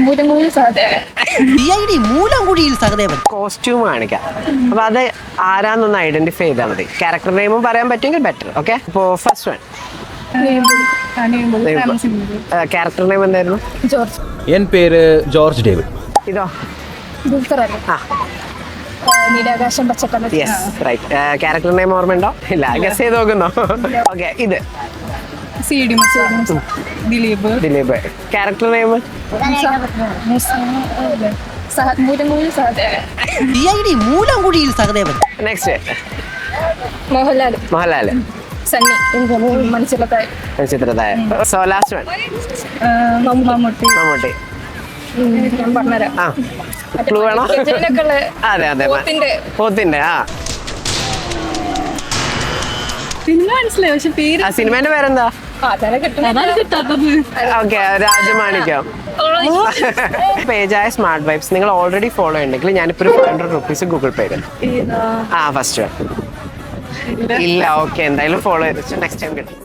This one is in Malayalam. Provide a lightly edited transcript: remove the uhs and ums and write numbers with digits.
മൂലംകുഴിയിൽ സഹദേവൻ കോസ്റ്റ്യൂം കാണിക്കാം. അപ്പൊ അത് ആരാന്നൊന്ന് ഐഡന്റിഫൈ ചെയ്താൽ മതി. ക്യാരക്ടർ നെയിമും പറയാൻ പറ്റുമെങ്കിൽ ബെറ്റർ. ഓക്കെ, ഇപ്പോ ഫസ്റ്റ് വൺ ക്യാരക്ടർ നെയിം എന്തായിരുന്നു? എൻ പേര് ജോർജ് ഡേവിഡ്. ഇതോ? Neelakasham Pachakadal. Yes, right. Character name ഓർമ്മയുണ്ടോ? ഇല്ല, ഗസ് ചെയ്ത് നോക്കുന്നോ? ഓക്കെ, ഇത് Dileep. Dileep. Character name? Moolamkuzhiyil Sahadevan. Next Mohanlal. Mohanlal. Sunny. Manichitrathazhu. ചിത്രതായ. So last one Mammootty. Mammootty. ഞാൻ പറഞ്ഞുതരാം. ആ, ക്ലൂ വേണോ? അതെ അതെ, പോത്തിന്റെ. ആ, സിനിമ മനസ്സിലായി, പക്ഷെ പേര് ആ സിനിമേന്റെ പേരെന്താ? കിട്ടാത്തത്. ഓക്കെ, രാജമാണിക്യം. പേജായ സ്മാർട്ട് വൈബ്സ് നിങ്ങൾ ഓൾറെഡി ഫോളോ ഉണ്ടെങ്കിൽ ഞാനിപ്പോ ഒരു 500 റുപ്പീസ് ഗൂഗിൾ പേ തരും. ആ, ഫസ്റ്റ് വൺ ഇല്ല. ഓക്കെ, എന്തായാലും ഫോളോ ചെയ്തു. നെക്സ്റ്റ് ടൈം കിട്ടും.